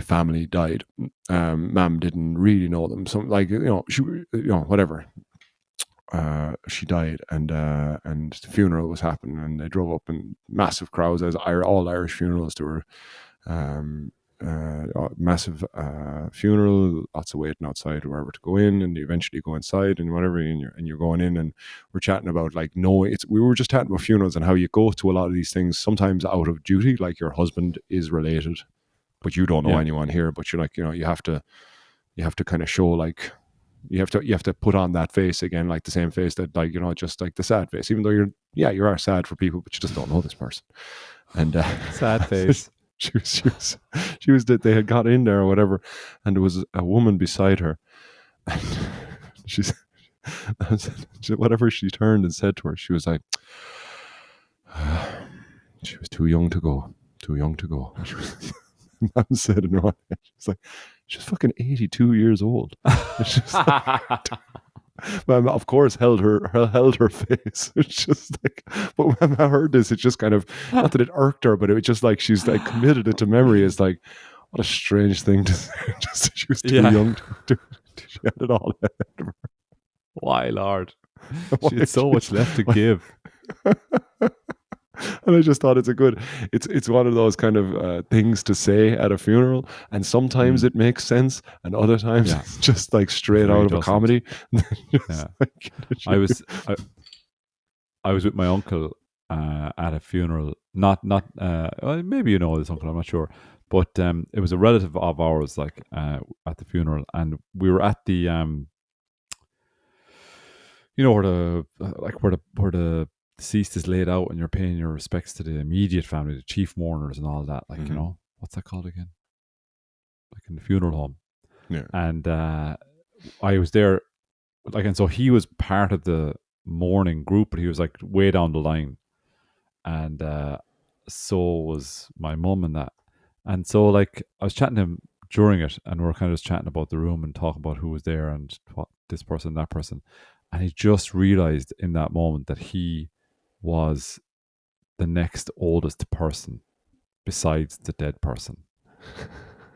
family died. Mom didn't really know them. So she, whatever. She died, and the funeral was happening, and they drove up in massive crowds, as all Irish funerals do. massive funeral, lots of waiting outside wherever to go in, and you eventually go inside and whatever, and you're going in, and we're chatting about like we were just chatting about funerals and how you go to a lot of these things sometimes out of duty, like your husband is related, but you don't know Yeah. anyone here, but you're like, you have to kind of show like. You have to put on that face again, like the same face that, like, just like the sad face, even though you are sad for people, but you just don't know this person. And Sad face. she was that they had got in there or whatever, and there was a woman beside her, and she's whatever she turned and said to her, she was like, she was too young to go. And she was, Mom said in her, she's like, she's fucking 82 years old. And she's like, Mom, of course, held her face. It's just like, but when I heard this, it just kind of, not that it irked her, but it was just like she's like committed it to memory. It's like, what a strange thing to say. Just she was too young to she had it all ahead of her. Why, Lord? She had so much left to give. And I just thought it's one of those kind of things to say at a funeral, and sometimes it makes sense, and other times it's just like straight out of a comedy. Yeah. I was with my uncle at a funeral. Not maybe you know this uncle, I'm not sure, but it was a relative of ours, like at the funeral, and we were at the where the deceased is laid out, and you're paying your respects to the immediate family, the chief mourners, and all that. Like, what's that called again? Like in the funeral home. Yeah. And I was there, like, and so he was part of the mourning group, but he was like way down the line, and so was my mum and that. And so, like, I was chatting to him during it, and we were kind of just chatting about the room and talking about who was there and what this person, that person, and he just realized in that moment that he was the next oldest person besides the dead person.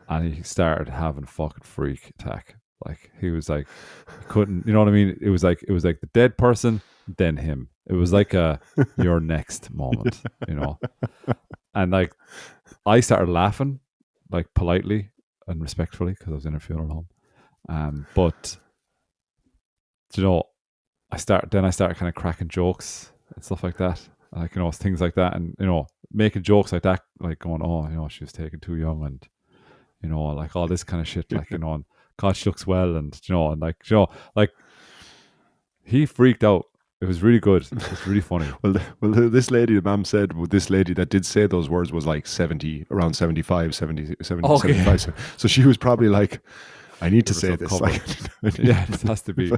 And he started having a fucking freak attack. Like, he was like, he couldn't, you know what I mean? It was like the dead person, then him. It was like a your next moment, And like, I started laughing, like politely and respectfully, because I was in a funeral home. But I started kind of cracking jokes and stuff like that, like, things like that, and making jokes like that, like going, oh, she was taken too young, and like all this kind of shit, like, and God, she looks well, and like he freaked out. It was really good. It was really funny. well, this lady, the mom said, this lady that did say those words was like 70, around 75, 70, 70 Okay. 75. So she was probably like, I need to say this. Like, yeah, this has to be.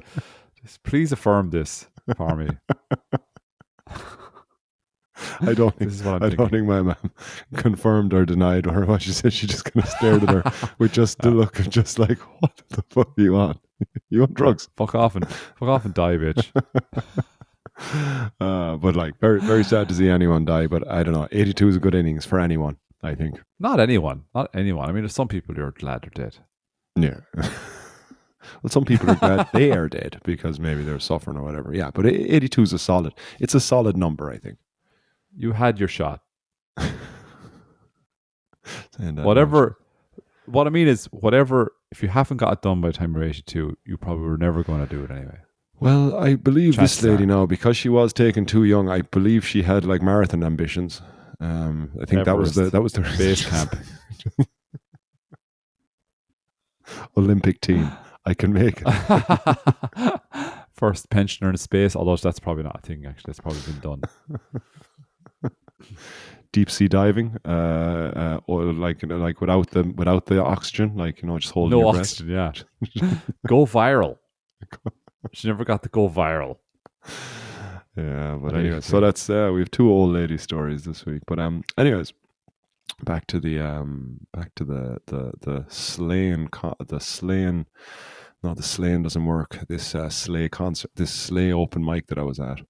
Just please affirm this for me. I don't think my mom confirmed or denied her what she said. She just kind of stared at her with just the look of just like, what the fuck are you on? You on drugs? Fuck off and die, bitch. But like, very, very sad to see anyone die. But I don't know. 82 is a good innings for anyone, I think. Not anyone. I mean, there's some people who are glad they're dead. Yeah. Well, some people are glad they are dead because maybe they're suffering or whatever. Yeah, but 82 is it's a solid number, I think. You had your shot. Whatever. What I mean is, whatever, if you haven't got it done by the time you're 82, you probably were never going to do it anyway. Well, I believe this lady now, because she was taken too young, I believe she had like marathon ambitions. I think Everest, that was the base camp. Olympic team. I can make it. First pensioner in space, although that's probably not a thing, actually. That's probably been done. Deep sea diving, or like without the oxygen, like, just holding no your breath. oxygen, yeah. Go viral. She never got to go viral. Yeah, but anyway, so that's we have two old lady stories this week. But anyways, back to the sleighing. No, the sleighing doesn't work. This sleigh concert, this sleigh open mic that I was at.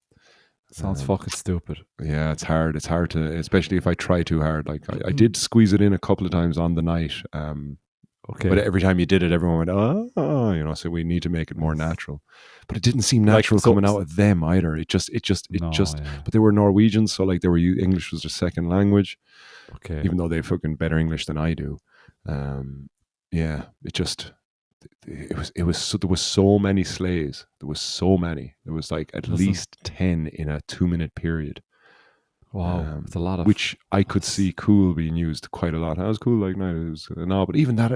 Sounds fucking stupid. Yeah, it's hard. It's hard to, especially if I try too hard. Like I did squeeze it in a couple of times on the night. Okay. But every time you did it, everyone went, oh, so we need to make it more natural. But it didn't seem natural coming out of them either. It just, but they were Norwegians. So like English was their second language. Okay. Even though they fucking better English than I do. Yeah, it was so, there was so many sleighs. There was so many. There was like at Doesn't least 10 in a 2 minute period. wow, it's a lot of Which I could see cool being used quite a lot. That was cool, like no, it was no, but even that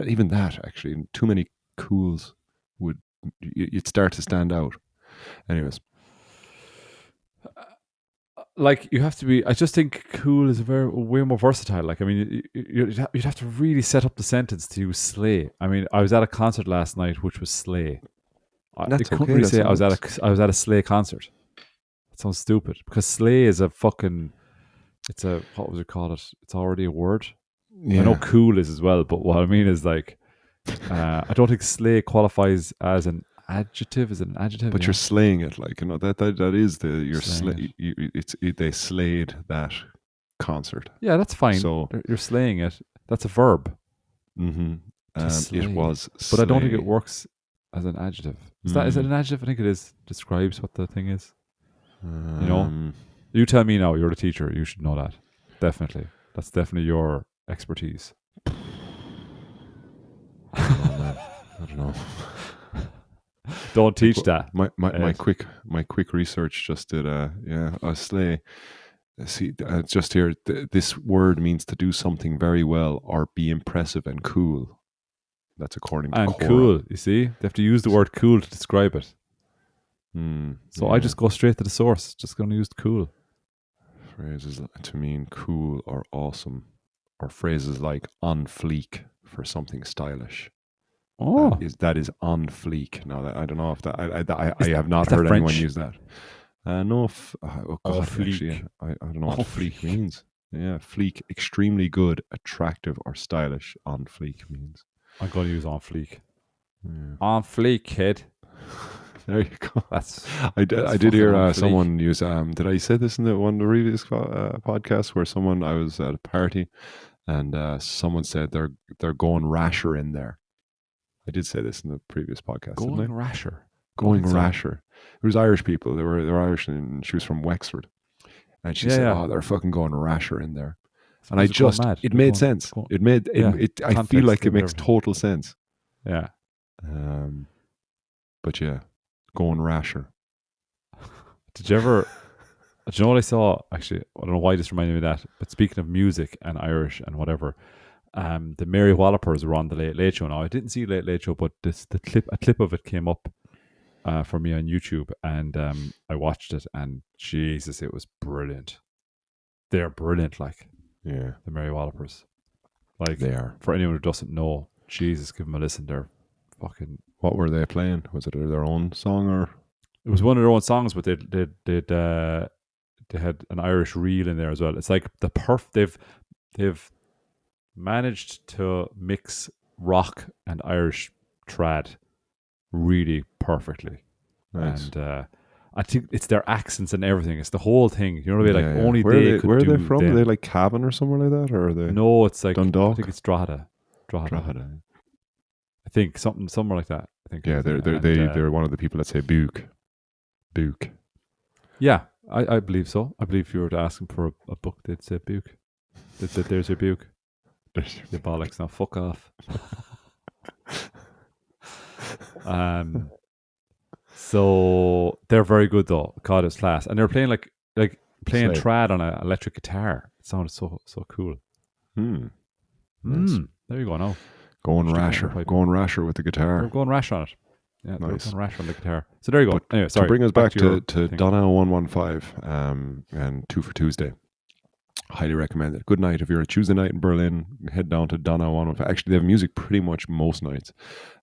actually, too many cools would you'd start to stand out. Anyways, like you have to be. I just think cool is very way more versatile. Like I mean, you'd have to really set up the sentence to use slay. I mean, I was at a concert last night which was slay. I that's couldn't okay. really That's say not. I was at a slay concert. That sounds stupid because slay is a fucking. It's a what would you call it? It's already a word. I know Yeah, cool is as well, but what I mean is like I don't think slay qualifies as an adjective. Is it an adjective? but you're Yeah, slaying it, like that is the you're slaying it. they slayed that concert. Yeah, that's fine. So You're slaying it. That's a verb hmm to it slay. was But I don't think it slay. works as an adjective. Is it Mm. an adjective? I think it is. Describes what the thing is. You know? Um, You tell me now, you're the teacher, you should know that. Definitely. That's definitely your expertise. I don't know, man. I don't know. Don't Like teach that. my Ed. quick research just did yeah, a slay. See, just here, this word means to do something very well or be impressive and cool. That's according to And Quora. cool, you see? They have to use the word cool to describe it. So I Yeah, just go straight to the source. Just going to use cool. phrases to mean cool or awesome, or phrases like on fleek for something stylish. Oh, That is on fleek. Now that I don't know if that I is, have not is that heard anyone French? use that. No, oh En god, actually, fleek. I don't know what En fleek fleek. means. Yeah, fleek, extremely good, attractive, or stylish. On fleek means. I'm going to use en fleek. Yeah. En fleek, kid. There you go. That's I that's did fucking hear en fleek. someone use. Did I say this in one of the previous podcasts where someone I was at a party and someone said they're going rasher in there. I did say this in the previous podcast, didn't Going I? rasher. Don't Going think so. rasher. It was Irish people. They were Irish, and she was from Wexford, and she Yeah, said, yeah. "Oh, they're fucking going rasher in there." I And I suppose they're going just mad. it made sense. Going, It made yeah. it. I feel Context like it of it, makes everything. total sense. Yeah. Um, but yeah, going rasher. Did you ever? Do you know what I saw? Actually, I don't know why this reminded me of that. But speaking of music and Irish and whatever, the Mary Wallopers were on the Late Late Show. Now I didn't see Late Late Show, but a clip of it came up for me on YouTube, and I watched it, and Jesus, it was brilliant. They're brilliant, like Yeah, the Mary Wallopers. Like they are. for anyone who doesn't know, Jesus, give them a listen. They're fucking. What were they playing? Was it their own song or? It was one of their own songs, but they had an Irish reel in there as well. It's like they've managed to mix rock and Irish trad really perfectly, Nice. and I think it's their accents and everything. It's the whole thing. You know what I mean? Yeah, Like yeah. only Where are they they? could Where are they do from? Are they them. like Cavan or somewhere like that, or are they No, it's like I think Dundalk? it's Drogheda. Drogheda. I think somewhere like that. I think it Yeah, is. they're one of the people that say Book. Book. Yeah, I believe so. I believe if you were to ask them for a book, they'd say Buke. They'd say, "There's your Buke." The bollocks. Now fuck off. So they're very good though. God, it's class, and they're playing like playing Slay. trad on an electric guitar. It sounded so cool. Nice. There you go. Now Going stick that in your rasher. pipe. Going rasher with the They were guitar. going rash on it. Yeah, they were Nice. going rash on the guitar. So there you go. But Anyway, to sorry. bring us back your to thing. Donna 115 and Two for Tuesday. Highly recommend it. Good night. If you're a Tuesday night in Berlin, head down to Donna 115. Actually, they have music pretty much most nights.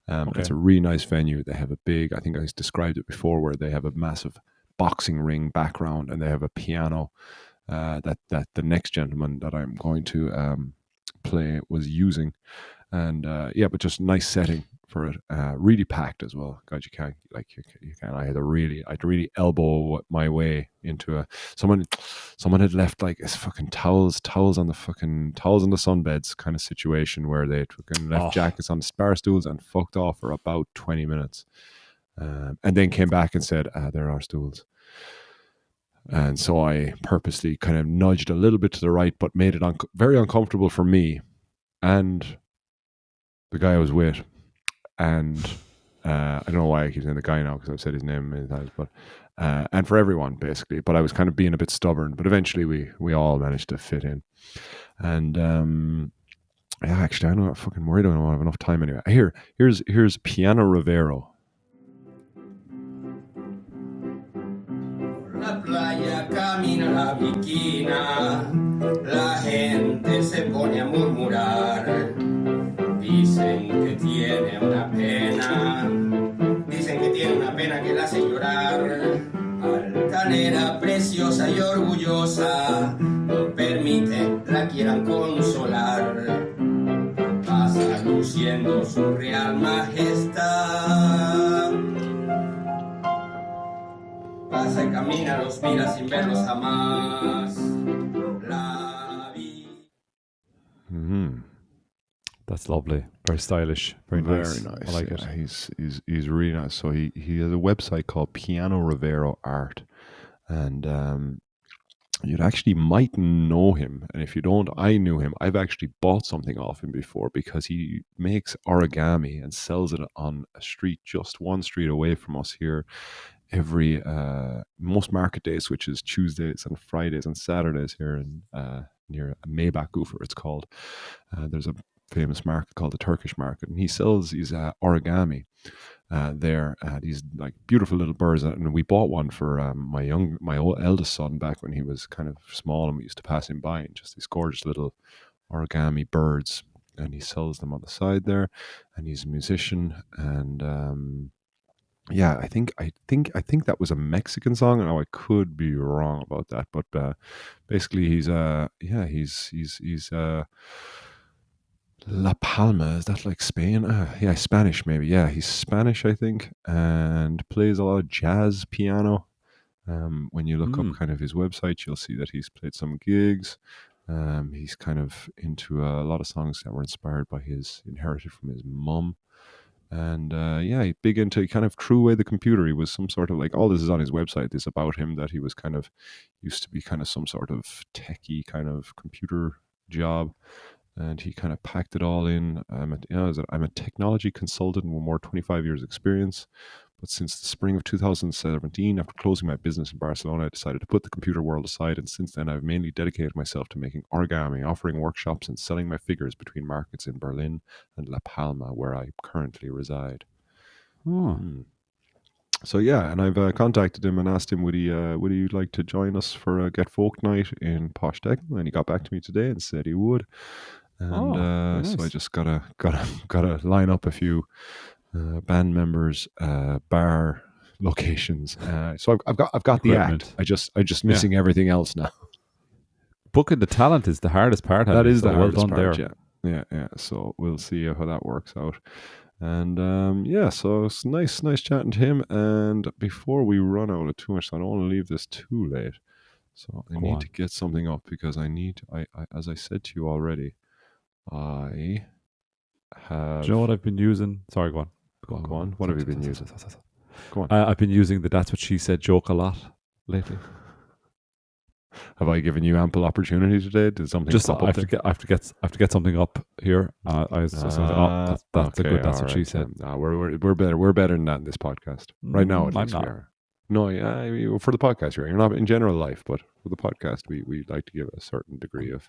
Okay. It's a really nice venue. They have a big, I think I described it before, where they have a massive boxing ring background and they have a piano that the next gentleman that I'm going to play was using. And yeah, but just nice setting for it. Really packed as well. God, you can't you can. I had to really elbow my way into a someone. Someone had left like it's fucking towels on the sunbeds kind of situation where they fucking left Oh. jackets on the bar stools and fucked off for about 20 minutes, and then came back and said, "There are stools." And so I purposely kind of nudged a little bit to the right, but made it very uncomfortable for me and the guy I was with, and I don't know why I keep saying the guy now because I've said his name many times, but and for everyone basically. But I was kind of being a bit stubborn. But eventually, we all managed to fit in, and yeah, actually, I know I'm fucking worried I don't have enough time anyway. Here's Piano Rivero. La playa camina la viquina, la gente se pone a murmurar. Dicen que tiene una pena, dicen que tiene una pena que la hace llorar. Altanera, preciosa y orgullosa, no permite la quieran consolar. Pasa luciendo su real majestad. Pasa y camina, los mira sin verlos jamás. La vi. That's lovely. Very stylish. Very nice. Very nice. I like yeah, it. he's really nice. So he has a website called Piano Rivero Art, and you actually might know him. And if you don't, I knew him. I've actually bought something off him before because he makes origami and sells it on a street just one street away from us here. Every most market days, which is Tuesdays and Fridays and Saturdays here in near Maybach Ufer, it's called. There's a famous market called the Turkish market, and he sells these origami there. These like beautiful little birds, and we bought one for my eldest son back when he was kind of small, and we used to pass him by, and just these gorgeous little origami birds. And he sells them on the side there, and he's a musician, and yeah, I think that was a Mexican song, and I could be wrong about that, but basically he's La Palma, is that like Spain? Yeah, Spanish maybe. Yeah, he's Spanish, I think, and plays a lot of jazz piano. When you look up kind of his website, you'll see that he's played some gigs. He's kind of into a lot of songs that were inspired by inherited from his mum. And yeah, he big into, he kind of threw away the computer. He was some sort of like, all this is on his website, this about him, that he was kind of, used to be kind of some sort of techie kind of computer job. And he kind of packed it all in. I'm a technology consultant with more 25 years experience. But since the spring of 2017, after closing my business in Barcelona, I decided to put the computer world aside. And since then, I've mainly dedicated myself to making origami, offering workshops, and selling my figures between markets in Berlin and La Palma, where I currently reside. So yeah, and I've contacted him and asked him would he like to join us for a Get Folk night in Posh Techno, and he got back to me today and said he would. And very so I nice. just gotta line up a few band members, bar locations. So I've got the Equipment. act. I'm just missing everything else now. Booking the talent is the hardest part. That Andy, is so the well hardest done part. there. Yeah. So we'll see how that works out. And yeah, so it's nice chatting to him. And before we run out of too much, I don't want to leave this too late. So I need to get something up because I as I said to you already, I have. Do you know what I've been using? Sorry, go on. Go on. What have you been using? Go on. I've been using the "That's What She Said" joke a lot lately. Have I given you ample opportunity today? Did something Just pop I up have, there? I have to get something up here. That's a good. That's what she said. We're better. We're better than that in this podcast right now. At I'm least we not. are. No, yeah, for the podcast, you're not in general life, but for the podcast, we like to give a certain degree of.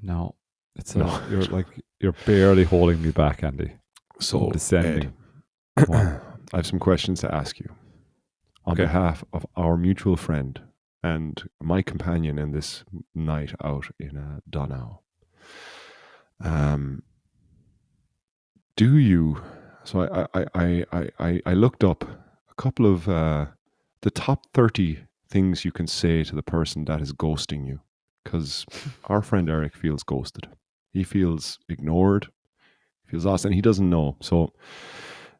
No, you're barely holding me back, Andy. So I'm descending. Ed, I have some questions to ask you on behalf of our mutual friend and my companion in this night out in Donau. Do you? So I looked up a couple of the top 30 things you can say to the person that is ghosting you, because our friend Eric feels ghosted. He feels ignored. He feels lost, and he doesn't know. So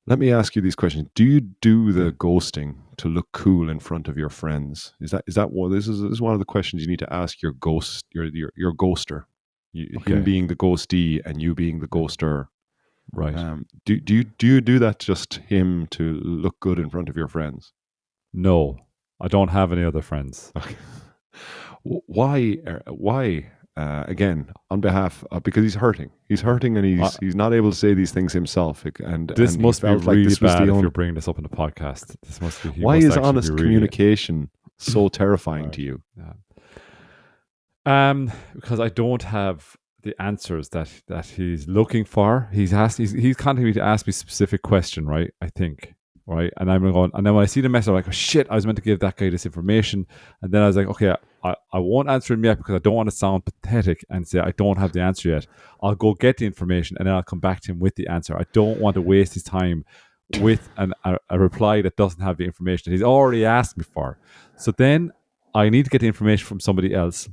let me ask you these questions. Do you do the ghosting to look cool in front of your friends? Is that what this is one of the questions you need to ask your ghoster, him being the ghostee and you being the ghoster. Right. Do you do that just him to look good in front of your friends? No, I don't have any other friends. Okay. Why? again, on behalf of, because he's hurting. He's hurting, and he's not able to say these things himself. This and must be he felt really this was bad the if you're bringing this up in the podcast. This must be. Why is honest communication so terrifying Right. to you? Because I don't have the answers that he's looking for. He's contacting me to ask me a specific question, right? I think, right? And I'm going, and then when I see the message, I'm like, oh shit, I was meant to give that guy this information. And then I was like, okay, I won't answer him yet because I don't want to sound pathetic and say I don't have the answer yet. I'll go get the information and then I'll come back to him with the answer. I don't want to waste his time with a reply that doesn't have the information that he's already asked me for. So then I need to get the information from somebody else.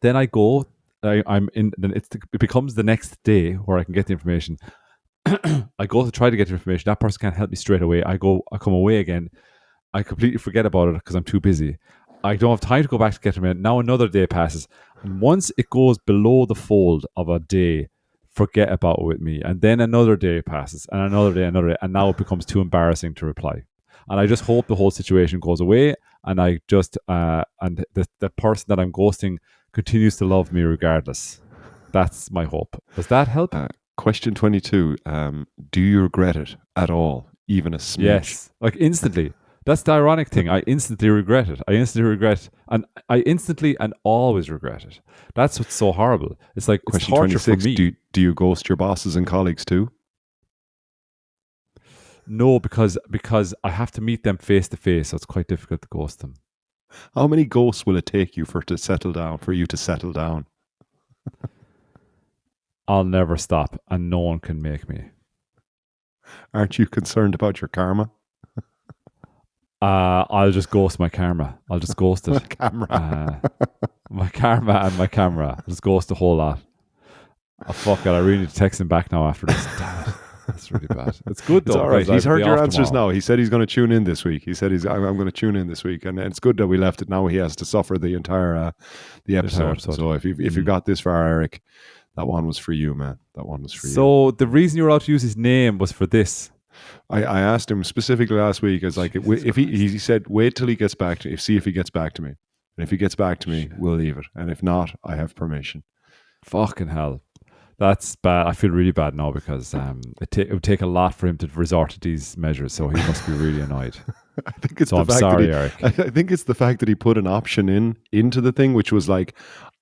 Then I go, I'm in, then it becomes the next day where I can get the information. I go to try to get the information. That person can't help me straight away. I come away again. I completely forget about it because I'm too busy. I don't have time to go back to get them. Now another day passes. And once it goes below the fold of a day, forget about it with me. And then another day passes and another day. And now it becomes too embarrassing to reply. And I just hope the whole situation goes away. And I just, and the person that I'm ghosting continues to love me regardless. That's my hope. Does that help? Question 22. Do you regret it at all? Even a smidge? Yes. Like instantly. That's the ironic thing. I instantly regret it. And I instantly and always regret it. That's what's so horrible. It's like it's Question torture 26. for me. Do you ghost your bosses and colleagues too? No, because I have to meet them face to face, so it's quite difficult to ghost them. How many ghosts will it take you for you to settle down? I'll never stop, and no one can make me. Aren't you concerned about your karma? I'll just ghost my karma. I'll just ghost it. Camera. My karma and my camera. I'll just ghost the whole lot. Oh, fuck it. I really need to text him back now after this. Damn it. That's really bad. It's good though. It's all right. because He's I'll heard be your off answers tomorrow. now. He said he's going to tune in this week. He said I'm going to tune in this week, and it's good that we left it. Now he has to suffer the entire the episode. episode. So if you got this far, Eric, that one was for you, man. That one was for you. So the reason you were allowed to use his name was for this. I asked him specifically last week. It's like if he said wait till he gets back to me, see if he gets back to me, and if he gets back to me, we'll leave it, and if not, I have permission. Fucking hell. That's bad. I feel really bad now because it would take a lot for him to resort to these measures. So he must be really annoyed. I think it's So the I'm fact sorry, that Eric. I think it's the fact that he put an option into the thing, which was like,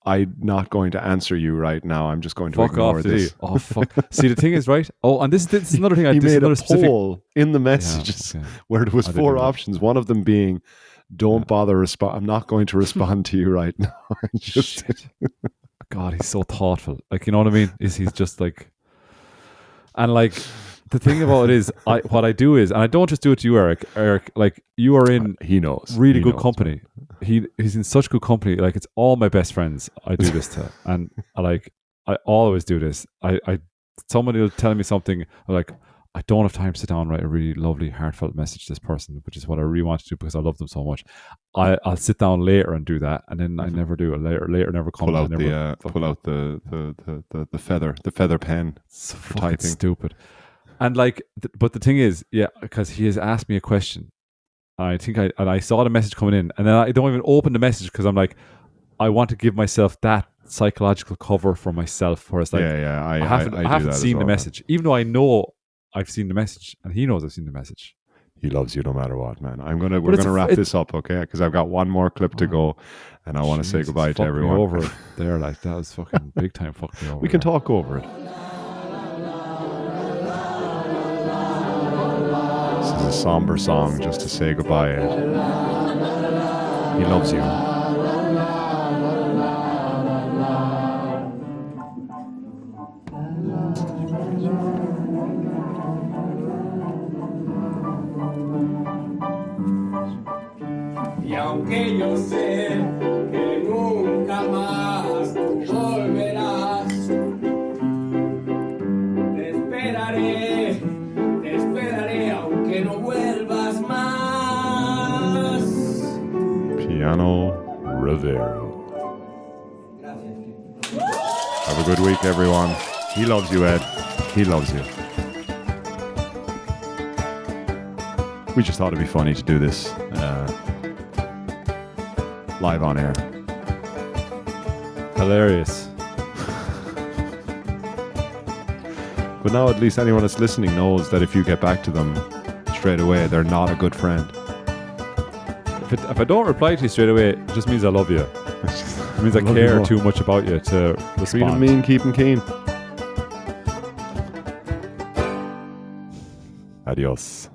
I'm not going to answer you right now. I'm just going to Fuck ignore off, did he? this. Oh fuck! See, the thing is, right? Oh, and this is another thing. He this is made another a specific. poll in the messages okay. where there was I didn't 4 know that. options. One of them being, "Don't bother respond. I'm not going to respond to you right now." Just Shit. God, he's so thoughtful. Like, you know what I mean? He's just like, and like the thing about it is, what I do is, and I don't just do it to you, Eric. Eric, like you are in he knows really He good knows, company. He's in such good company. Like it's all my best friends I do this to, and I always do this. Somebody will tell me something. I'm like, I don't have time to sit down and write a really lovely, heartfelt message to this person, which is what I really want to do because I love them so much. I'll sit down later and do that, and then I never do it. Later never comes. Pull out I never the feather pen. so for fucking typing. stupid. And like, but the thing is, yeah, because he has asked me a question. I think I saw the message coming in, and then I don't even open the message because I'm like, I want to give myself that psychological cover for myself. Where it's like, I haven't seen the message, even though I know I've seen the message, and he knows I've seen the message. He loves you no matter what, man. We're gonna wrap this up, okay? Because I've got one more clip to go, and I want to say Jesus, goodbye to fuck me everyone. over there, like that was fucking big time. Fuck me over. We can talk over it. This is a somber song just to say goodbye, Ed. He loves you. Y aunque yo sé que nunca más tú volverás, te esperaré aunque no vuelvas más. Piano Rivero. Gracias. Have a good week, everyone. He loves you, Ed. He loves you. We just thought it'd be funny to do this live on air. Hilarious. But now at least anyone that's listening knows that if you get back to them straight away, they're not a good friend. If I don't reply to you straight away, it just means I love you. It means I Love you care more. too much about you to Treat 'em respond. mean, keep 'em keen. Adios.